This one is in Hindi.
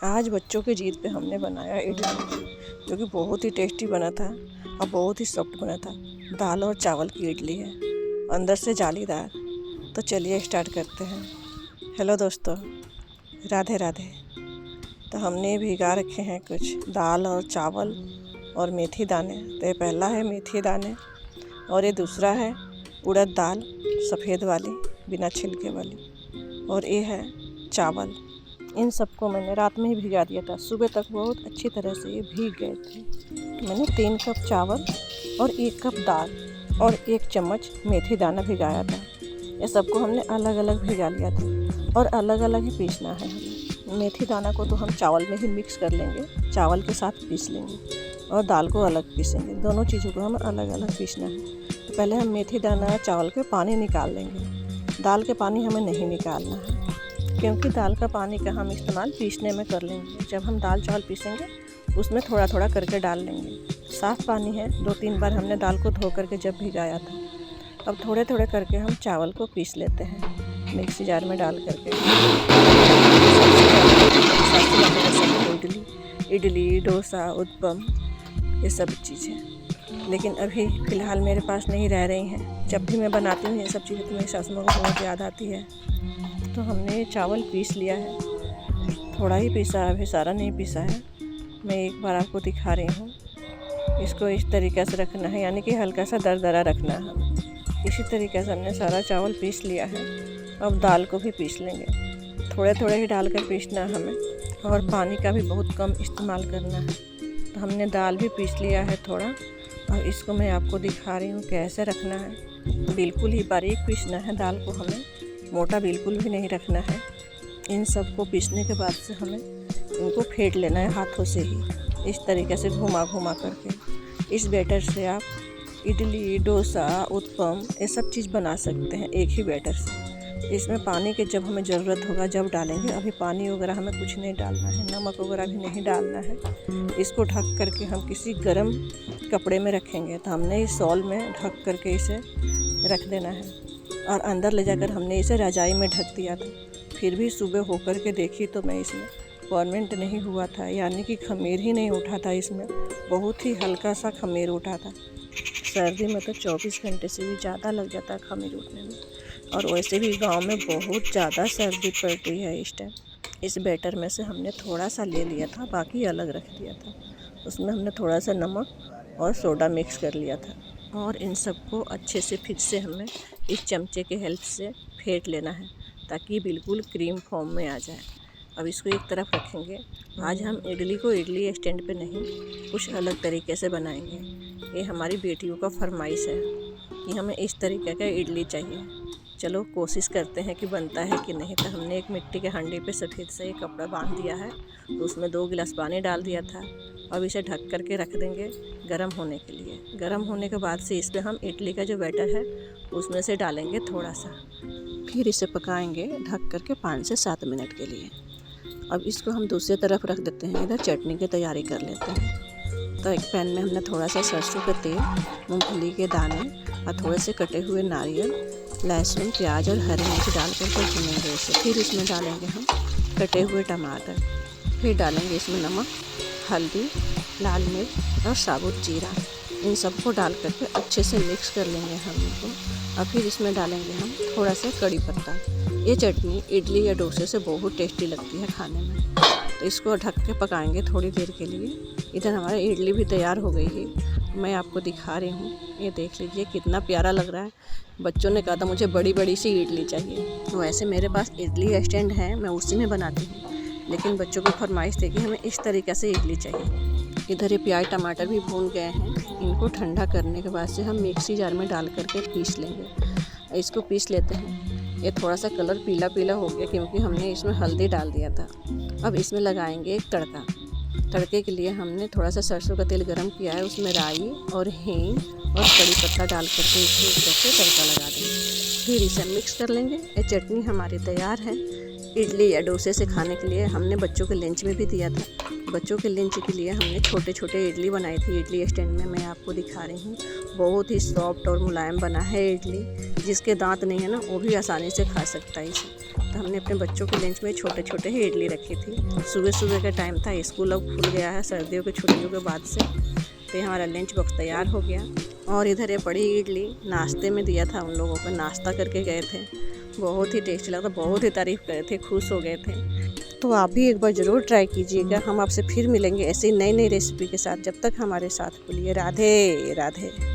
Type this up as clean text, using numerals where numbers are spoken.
आज बच्चों की जिद पे हमने बनाया इडली, जो कि बहुत ही टेस्टी बना था और बहुत ही सॉफ्ट बना था। दाल और चावल की इडली है, अंदर से जालीदार। तो चलिए स्टार्ट करते हैं। हेलो दोस्तों, राधे राधे। तो हमने भिगा रखे हैं कुछ दाल और चावल और मेथी दाने। तो ये पहला है मेथी दाने और ये दूसरा है उड़द दाल सफ़ेद वाली बिना छिलके वाली, और ये है चावल। इन सबको मैंने रात में ही भिगा दिया था। सुबह तक बहुत अच्छी तरह से ये भीग गए थे। मैंने 3 कप चावल और 1 कप दाल और 1 चम्मच मेथी दाना भिगाया था। ये सबको हमने अलग अलग भिगा लिया था और अलग अलग ही पीसना है हमें। मेथी दाना को तो हम चावल में ही मिक्स कर लेंगे, चावल के साथ पीस लेंगे, और दाल को अलग पीसेंगे। दोनों चीज़ों को हमें अलग अलग पीसना है। तो पहले हम मेथी दाना चावल के पानी निकाल लेंगे। दाल के पानी हमें नहीं निकालना है, क्योंकि दाल का पानी का हम इस्तेमाल पीसने में कर लेंगे। जब हम दाल चावल पीसेंगे उसमें थोड़ा थोड़ा करके डाल लेंगे। साफ़ पानी है, 2-3 बार हमने दाल को धो करके जब भिगाया था। अब थोड़े थोड़े करके हम चावल को पीस लेते हैं मिक्सी जार में डाल करके। इडली, डोसा, उत्पम, ये सब चीज़ें, लेकिन अभी फ़िलहाल मेरे पास नहीं रह रही हैं। जब भी मैं बनाती हूँ ये सब चीज़ें तो मेरी सासू माँ को बहुत याद आती है। तो हमने चावल पीस लिया है, थोड़ा ही पीसा है, अभी सारा नहीं पीसा है। मैं एक बार आपको दिखा रही हूँ। इसको इस तरीक़े से रखना है, यानी कि हल्का सा दरदरा रखना है हमें। इसी तरीक़े से हमने सारा चावल पीस लिया है। अब दाल को भी पीस लेंगे, थोड़े थोड़े ही डालकर पीसना है हमें, और पानी का भी बहुत कम इस्तेमाल करना है। तो हमने दाल भी पीस लिया है थोड़ा, और इसको मैं आपको दिखा रही हूँ कैसे रखना है। बिल्कुल ही बारीक पीसना है दाल को, हमें मोटा बिल्कुल भी नहीं रखना है। इन सब को पीसने के बाद से हमें इनको फेंट लेना है हाथों से ही, इस तरीके से घुमा घुमा करके। इस बैटर से आप इडली, डोसा, उत्पम ये सब चीज़ बना सकते हैं एक ही बैटर से। इसमें पानी की जब हमें ज़रूरत होगा जब डालेंगे। अभी पानी वगैरह हमें कुछ नहीं डालना है, नमक वगैरह भी नहीं डालना है। इसको ढक करके हम किसी गर्म कपड़े में रखेंगे। तो हमने इस शॉल में ढक करके इसे रख देना है, और अंदर ले जाकर हमने इसे रजाई में ढक दिया था। फिर भी सुबह होकर के देखी तो मैं इसमें फर्मेंट नहीं हुआ था, यानी कि खमीर ही नहीं उठा था। इसमें बहुत ही हल्का सा खमीर उठा था। सर्दी में तो 24 घंटे से भी ज़्यादा लग जाता है खमीर उठने में, और वैसे भी गांव में बहुत ज़्यादा सर्दी पड़ रही है इस टाइम। इस बैटर में से हमने थोड़ा सा ले लिया था, बाकी अलग रख दिया था। उसमें हमने थोड़ा सा नमक और सोडा मिक्स कर लिया था, और इन सबको अच्छे से फिर से हमें इस चमचे के हेल्प से फेंट लेना है, ताकि बिल्कुल क्रीम फॉर्म में आ जाए। अब इसको एक तरफ रखेंगे। आज हम इडली को इडली स्टैंड पे नहीं, कुछ अलग तरीके से बनाएंगे। ये हमारी बेटियों का फरमाइश है कि हमें इस तरीके का इडली चाहिए। चलो कोशिश करते हैं कि बनता है कि नहीं। तो हमने एक मिट्टी के हांडी पे सफ़ेद से एक कपड़ा बांध दिया है, तो उसमें 2 गिलास पानी डाल दिया था। अब इसे ढक करके रख देंगे गर्म होने के लिए। गर्म होने के बाद से इसमें हम इडली का जो बैटर है उसमें से डालेंगे थोड़ा सा, फिर इसे पकाएंगे ढक करके 5 से 7 मिनट के लिए। अब इसको हम दूसरी तरफ रख देते हैं। इधर चटनी की तैयारी कर लेते हैं। तो एक पैन में हमने थोड़ा सा सरसों का तेल, मूंगफली के दाने और थोड़े से कटे हुए नारियल, लहसुन, प्याज और हरी मिर्च डाल करके भूनेंगे इसे। फिर इसमें डालेंगे हम कटे हुए टमाटर, फिर डालेंगे इसमें नमक, हल्दी, लाल मिर्च और साबुत जीरा। इन सबको डाल करके अच्छे से मिक्स कर लेंगे हम इनको, और फिर इसमें डालेंगे हम थोड़ा सा कड़ी पत्ता। ये चटनी इडली या डोसे से बहुत टेस्टी लगती है खाने में। तो इसको ढक के पकाएंगे थोड़ी देर के लिए। इधर हमारा इडली भी तैयार हो गई है, मैं आपको दिखा रही हूँ। ये देख लीजिए कितना प्यारा लग रहा है। बच्चों ने कहा था मुझे बड़ी बड़ी सी इडली चाहिए, तो वैसे मेरे पास इडली स्टैंड है, मैं उसी में बनाती हूँ। लेकिन बच्चों को फरमाइश थी कि हमें इस तरीक़े से इडली चाहिए। इधर ये प्याज टमाटर भी भून गए हैं। इनको ठंडा करने के बाद से हम मिक्सी जार में डाल करके पीस लेंगे। इसको पीस लेते हैं। ये थोड़ा सा कलर पीला पीला हो गया, क्योंकि हमने इसमें हल्दी डाल दिया था। अब इसमें लगाएंगे एक तड़का। तड़के के लिए हमने थोड़ा सा सरसों का तेल गरम किया है, उसमें राई और हींग और कड़ी पत्ता डाल करके इसको एक तरह से तड़का लगा देंगे। फिर इसे मिक्स कर लेंगे। ये चटनी हमारी तैयार है। इडली या डोसे से खाने के लिए हमने बच्चों के लंच में भी दिया था। बच्चों के लंच के लिए हमने छोटे छोटे इडली बनाई थी। इडली स्टैंड में मैं आपको दिखा रही हूँ। बहुत ही सॉफ्ट और मुलायम बना है इडली। जिसके दांत नहीं है ना, वो भी आसानी से खा सकता है इसे। तो हमने अपने बच्चों के लंच में छोटे छोटे ही इडली रखी थी। सुबह सुबह का टाइम था, स्कूल अब खुल गया है सर्दियों की छुट्टियों के बाद से, तो हमारा लंच बॉक्स तैयार हो गया। और इधर ये पड़ी इडली नाश्ते में दिया था उन लोगों को, नाश्ता करके गए थे, बहुत ही टेस्टी लगा, बहुत ही तारीफ़ करे थे, खुश हो गए थे। तो आप भी एक बार ज़रूर ट्राई कीजिएगा। हम आपसे फिर मिलेंगे ऐसी नई नई रेसिपी के साथ। जब तक हमारे साथ बोलिए राधे राधे।